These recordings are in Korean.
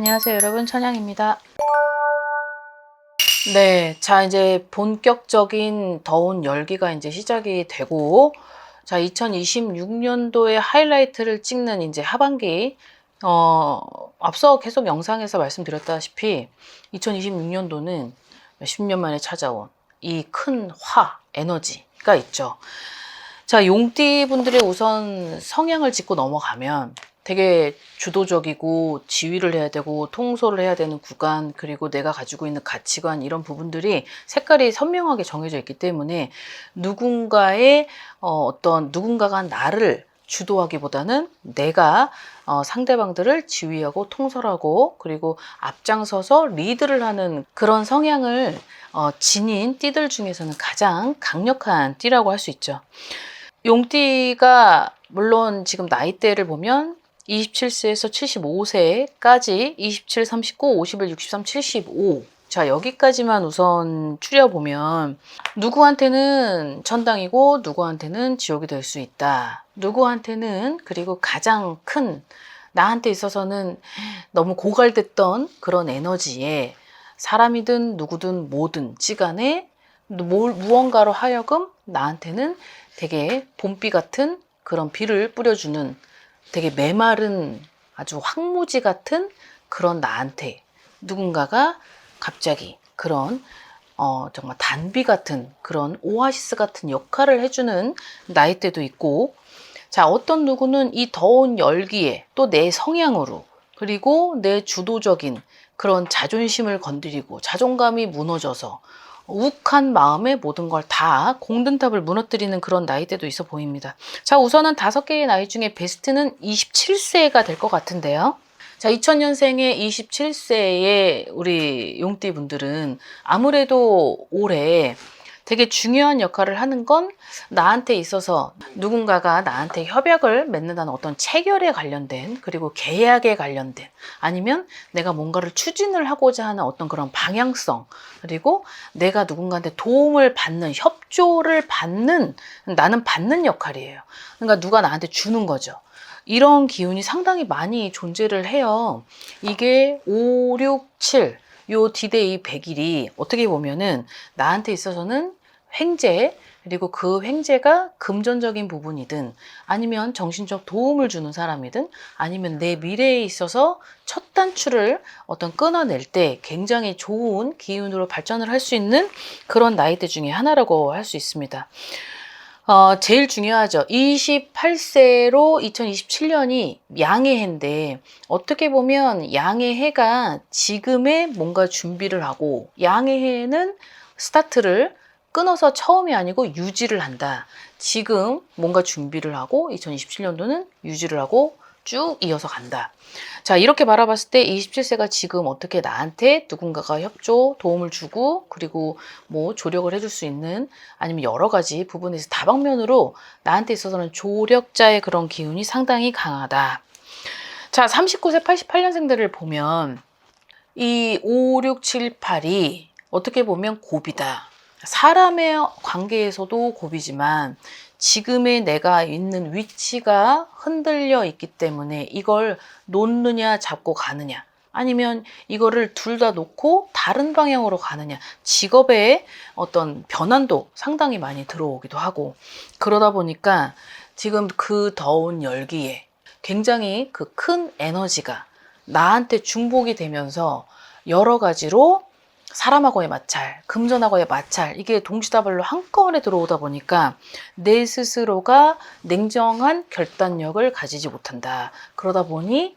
안녕하세요, 여러분. 천양입니다. 네, 자, 이제 본격적인 더운 열기가 이제 시작이 되고, 자, 2026년도의 하이라이트를 찍는 이제 하반기, 앞서 계속 영상에서 말씀드렸다시피, 2026년도는 몇십 년 만에 찾아온 이 큰 에너지가 있죠. 자, 용띠 분들의 우선 성향을 짚고 넘어가면 되게 주도적이고 지휘를 해야 되고 통솔을 해야 되는 구간, 그리고 내가 가지고 있는 가치관, 이런 부분들이 색깔이 선명하게 정해져 있기 때문에 누군가가 나를 주도하기보다는 내가 상대방들을 지휘하고 통솔하고, 그리고 앞장서서 리드를 하는 그런 성향을 지닌 띠들 중에서는 가장 강력한 띠라고 할 수 있죠. 용띠가 물론 지금 나이대를 보면 27세에서 75세까지 27, 39, 51, 63, 75. 자, 여기까지만 우선 추려보면 누구한테는 천당이고 누구한테는 지옥이 될 수 있다. 누구한테는, 그리고 가장 큰, 나한테 있어서는 너무 고갈됐던 그런 에너지에 사람이든 누구든 뭐든 지간에 무언가로 하여금 나한테는 되게 봄비 같은 그런 비를 뿌려주는, 되게 메마른 아주 황무지 같은 그런 나한테 누군가가 갑자기 그런 정말 단비 같은 그런 오아시스 같은 역할을 해주는 나이대도 있고, 자, 어떤 누구는 이 더운 열기에 또 내 성향으로, 그리고 내 주도적인 그런 자존심을 건드리고 자존감이 무너져서 욱한 마음에 모든 걸 다 공든탑을 무너뜨리는 그런 나이대도 있어 보입니다. 자, 우선은 5개의 나이 중에 베스트는 27세가 될 것 같은데요. 자, 2000년생의 27세의 우리 용띠 분들은 아무래도 올해 되게 중요한 역할을 하는 건, 나한테 있어서 누군가가 나한테 협약을 맺는다는 어떤 체결에 관련된, 그리고 계약에 관련된, 아니면 내가 뭔가를 추진을 하고자 하는 어떤 그런 방향성, 그리고 내가 누군가한테 도움을 받는, 협조를 받는, 나는 받는 역할이에요. 그러니까 누가 나한테 주는 거죠. 이런 기운이 상당히 많이 존재를 해요. 이게 5, 6, 7, 요 디데이 100일이 어떻게 보면은 나한테 있어서는 횡재, 그리고 그 횡재가 금전적인 부분이든, 아니면 정신적 도움을 주는 사람이든, 아니면 내 미래에 있어서 첫 단추를 끊어낼 때 굉장히 좋은 기운으로 발전을 할 수 있는 그런 나이대 중에 하나라고 할 수 있습니다. 제일 중요하죠. 28세로 2027년이 양의 해인데, 어떻게 보면 양의 해가 지금의 뭔가 준비를 하고, 양의 해는 스타트를 끊어서 처음이 아니고 유지를 한다. 지금 뭔가 준비를 하고 2027년도는 유지를 하고 쭉 이어서 간다. 자, 이렇게 바라봤을 때 27세가 지금 어떻게 나한테 누군가가 협조, 도움을 주고, 그리고 뭐 조력을 해줄 수 있는, 아니면 여러 가지 부분에서 다방면으로 나한테 있어서는 조력자의 그런 기운이 상당히 강하다. 자, 39세 88년생들을 보면 이 5, 6, 7, 8이 어떻게 보면 고비다. 사람의 관계에서도 고비지만 지금의 내가 있는 위치가 흔들려 있기 때문에 이걸 놓느냐 잡고 가느냐, 아니면 이거를 둘 다 놓고 다른 방향으로 가느냐, 직업의 어떤 변환도 상당히 많이 들어오기도 하고, 그러다 보니까 지금 그 더운 열기에 굉장히 그 큰 에너지가 나한테 중복이 되면서 여러 가지로 사람하고의 마찰, 금전하고의 마찰, 이게 동시다발로 한꺼번에 들어오다 보니까 내 스스로가 냉정한 결단력을 가지지 못한다. 그러다 보니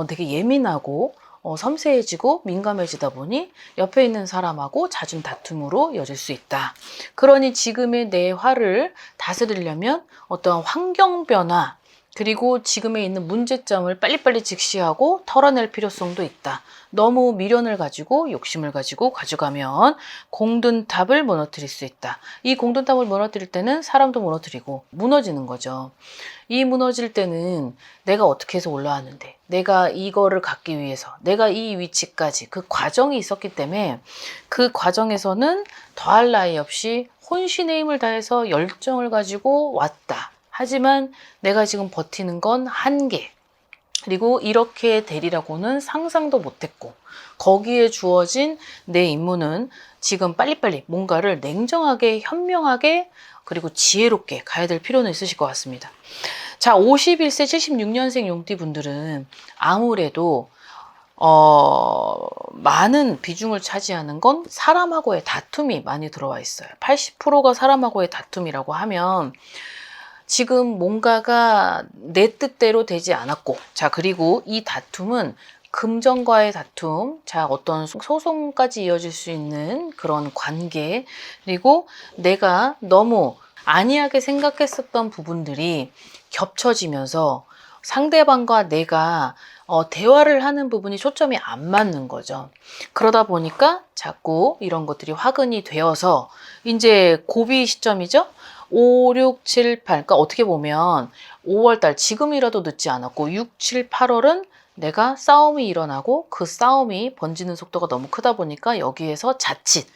되게 예민하고 섬세해지고 민감해지다 보니 옆에 있는 사람하고 잦은 다툼으로 이어질 수 있다. 그러니 지금의 내 화를 다스리려면 어떤 환경 변화, 그리고 지금에 있는 문제점을 빨리빨리 직시하고 털어낼 필요성도 있다. 너무 미련을 가지고 욕심을 가지고 가져가면 공든탑을 무너뜨릴 수 있다. 이 공든탑을 무너뜨릴 때는 사람도 무너뜨리고 무너지는 거죠. 이 무너질 때는 내가 어떻게 해서 올라왔는데, 내가 이거를 갖기 위해서 내가 이 위치까지 그 과정이 있었기 때문에, 그 과정에서는 더할 나위 없이 혼신의 힘을 다해서 열정을 가지고 왔다. 하지만 내가 지금 버티는 건 한계. 그리고 이렇게 되리라고는 상상도 못했고, 거기에 주어진 내 임무는 지금 빨리빨리 뭔가를 냉정하게, 현명하게, 그리고 지혜롭게 가야 될 필요는 있으실 것 같습니다. 자, 51세 76년생 용띠 분들은 아무래도 많은 비중을 차지하는 건 사람하고의 다툼이 많이 들어와 있어요. 80%가 사람하고의 다툼이라고 하면 지금 뭔가가 내 뜻대로 되지 않았고, 자, 그리고 이 다툼은 금전과의 다툼, 자, 어떤 소송까지 이어질 수 있는 그런 관계, 그리고 내가 너무 안이하게 생각했었던 부분들이 겹쳐지면서 상대방과 내가 대화를 하는 부분이 초점이 안 맞는 거죠. 그러다 보니까 자꾸 이런 것들이 화근이 되어서 이제 고비 시점이죠. 5, 6, 7, 8. 그러니까 어떻게 보면 5월달 지금이라도 늦지 않았고 6, 7, 8월은 내가 싸움이 일어나고 그 싸움이 번지는 속도가 너무 크다 보니까 여기에서 자칫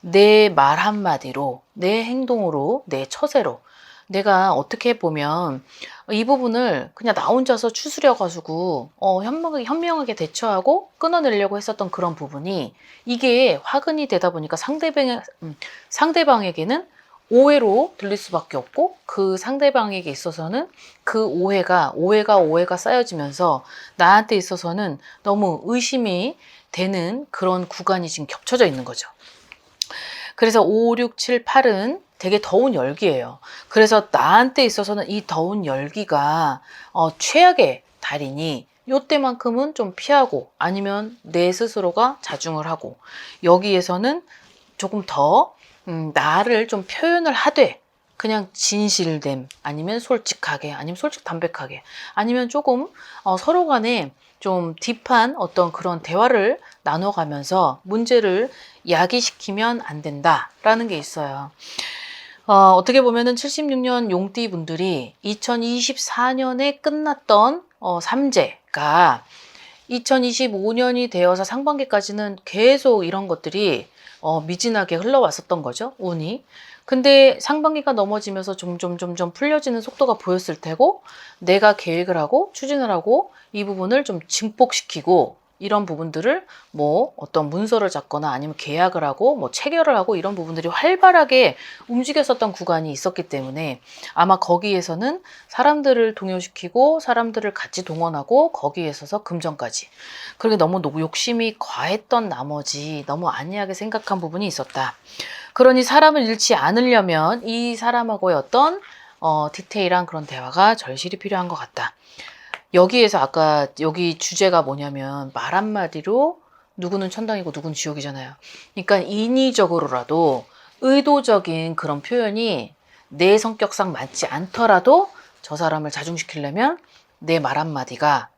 내 말 한마디로, 내 행동으로, 내 처세로 내가 어떻게 보면 이 부분을 그냥 나 혼자서 추스려가지고 현명하게 대처하고 끊어내려고 했었던 그런 부분이 이게 화근이 되다 보니까 상대방에게는 오해로 들릴 수밖에 없고 그 상대방에게 있어서는 그 오해가 쌓여지면서 나한테 있어서는 너무 의심이 되는 그런 구간이 지금 겹쳐져 있는 거죠. 그래서 5, 6, 7, 8은 되게 더운 열기예요. 그래서 나한테 있어서는 이 더운 열기가 최악의 달이니 요때만큼은 좀 피하고 아니면 내 스스로가 자중을 하고 여기에서는 조금 더 나를 좀 표현을 하되 그냥 진실됨 아니면 솔직하게 아니면 솔직 담백하게 아니면 조금 서로 간에 좀 딥한 어떤 그런 대화를 나눠가면서 문제를 야기시키면 안 된다라는 게 있어요. 어떻게 보면은 76년 용띠 분들이 2024년에 끝났던 삼재가 2025년이 되어서 상반기까지는 계속 이런 것들이 미진하게 흘러왔었던 거죠, 운이. 근데 상반기가 넘어지면서 점점 풀려지는 속도가 보였을 테고 내가 계획을 하고 추진을 하고 이 부분을 좀 증폭시키고 이런 부분들을 뭐 어떤 문서를 잡거나 아니면 계약을 하고 뭐 체결을 하고 이런 부분들이 활발하게 움직였었던 구간이 있었기 때문에 아마 거기에서는 사람들을 동요시키고 사람들을 같이 동원하고 거기에 있어서 금전까지 그렇게 너무 욕심이 과했던 나머지 너무 안이하게 생각한 부분이 있었다. 그러니 사람을 잃지 않으려면 이 사람하고의 어떤 디테일한 그런 대화가 절실히 필요한 것 같다. 여기에서 아까 여기 주제가 뭐냐면 말 한마디로 누구는 천당이고 누구는 지옥이잖아요. 그러니까 인위적으로라도 의도적인 그런 표현이 내 성격상 맞지 않더라도 저 사람을 자중시키려면 내 말 한마디가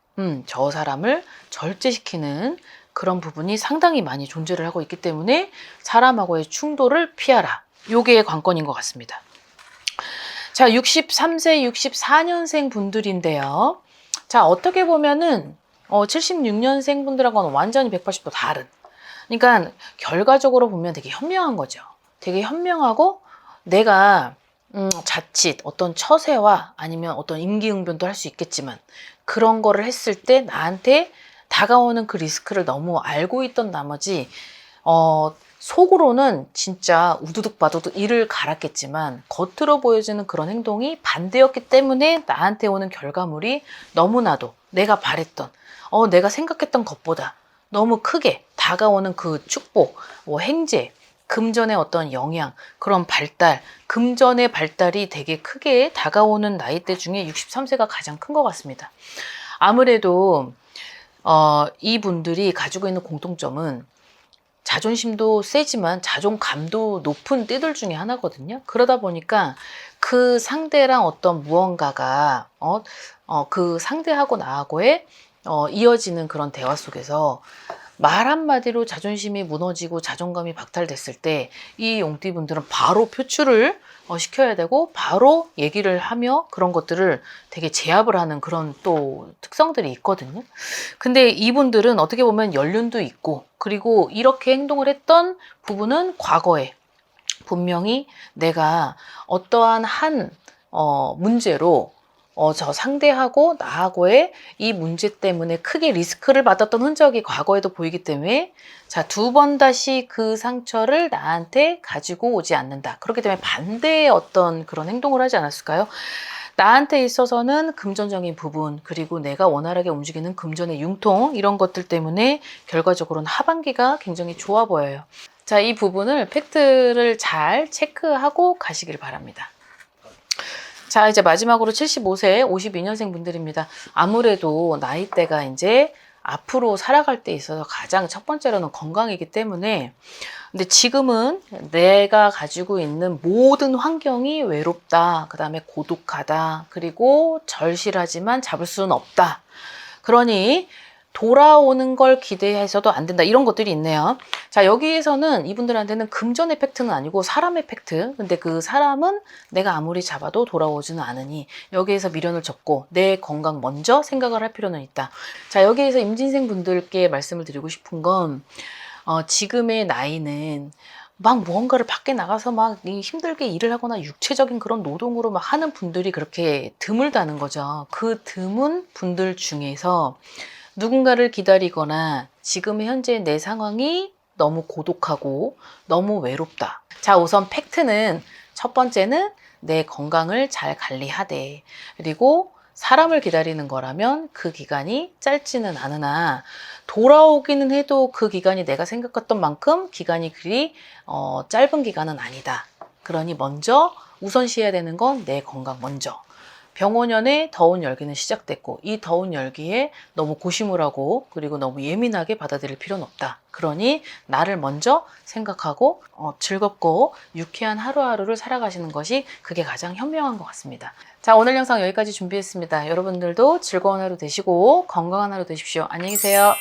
저 사람을 절제시키는 그런 부분이 상당히 많이 존재를 하고 있기 때문에 사람하고의 충돌을 피하라. 요게 관건인 것 같습니다. 자, 63세, 64년생 분들인데요. 자, 어떻게 보면은 76년생 분들하고는 완전히 180도 다른. 그러니까 결과적으로 보면 되게 현명한 거죠. 되게 현명하고 내가 자칫 어떤 처세와 아니면 어떤 임기응변도 할 수 있겠지만 그런 거를 했을 때 나한테 다가오는 그 리스크를 너무 알고 있던 나머지 속으로는 진짜 우두둑 바두둑 이를 갈았겠지만 겉으로 보여지는 그런 행동이 반대였기 때문에 나한테 오는 결과물이 너무나도 내가 바랬던 내가 생각했던 것보다 너무 크게 다가오는 그 축복, 뭐 행재, 금전의 어떤 영향, 그런 발달, 금전의 발달이 되게 크게 다가오는 나이대 중에 63세가 가장 큰 것 같습니다. 아무래도 이분들이 가지고 있는 공통점은 자존심도 세지만 자존감도 높은 띠들 중에 하나거든요. 그러다 보니까 그 상대랑 어떤 무언가가 그 상대하고 나하고의 이어지는 그런 대화 속에서 말 한마디로 자존심이 무너지고 자존감이 박탈됐을 때 이 용띠분들은 바로 표출을 시켜야 되고 바로 얘기를 하며 그런 것들을 되게 제압을 하는 그런 또 특성들이 있거든요. 근데 이분들은 어떻게 보면 연륜도 있고 그리고 이렇게 행동을 했던 부분은 과거에 분명히 내가 어떠한 한 문제로 저 상대하고 나하고의 이 문제 때문에 크게 리스크를 받았던 흔적이 과거에도 보이기 때문에 자, 2번 다시 그 상처를 나한테 가지고 오지 않는다. 그렇기 때문에 반대의 어떤 그런 행동을 하지 않았을까요? 나한테 있어서는 금전적인 부분, 그리고 내가 원활하게 움직이는 금전의 융통, 이런 것들 때문에 결과적으로는 하반기가 굉장히 좋아 보여요. 자, 이 부분을 팩트를 잘 체크하고 가시길 바랍니다. 자, 이제 마지막으로 75세 52년생 분들입니다. 아무래도 나이대가 이제 앞으로 살아갈 때 있어서 가장 첫 번째로는 건강이기 때문에, 근데 지금은 내가 가지고 있는 모든 환경이 외롭다, 그 다음에 고독하다, 그리고 절실하지만 잡을 수는 없다. 그러니 돌아오는 걸 기대해서도 안 된다. 이런 것들이 있네요. 자, 여기에서는 이분들한테는 금전의 팩트는 아니고 사람의 팩트. 근데 그 사람은 내가 아무리 잡아도 돌아오지는 않으니 여기에서 미련을 접고 내 건강 먼저 생각을 할 필요는 있다. 자, 여기에서 임진생 분들께 말씀을 드리고 싶은 건 지금의 나이는 막 무언가를 밖에 나가서 막 힘들게 일을 하거나 육체적인 그런 노동으로 막 하는 분들이 그렇게 드물다는 거죠. 그 드문 분들 중에서 누군가를 기다리거나 지금 현재 내 상황이 너무 고독하고 너무 외롭다. 자, 우선 팩트는 첫 번째는 내 건강을 잘 관리하되, 그리고 사람을 기다리는 거라면 그 기간이 짧지는 않으나 돌아오기는 해도 그 기간이 내가 생각했던 만큼 기간이 그리 짧은 기간은 아니다. 그러니 먼저 우선시해야 되는 건 내 건강 먼저. 병원연의 더운 열기는 시작됐고 이 더운 열기에 너무 고심을 하고 그리고 너무 예민하게 받아들일 필요는 없다. 그러니 나를 먼저 생각하고 즐겁고 유쾌한 하루하루를 살아가시는 것이 그게 가장 현명한 것 같습니다. 자, 오늘 영상 여기까지 준비했습니다. 여러분들도 즐거운 하루 되시고 건강한 하루 되십시오. 안녕히 계세요.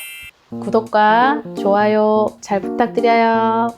구독과 좋아요 잘 부탁드려요.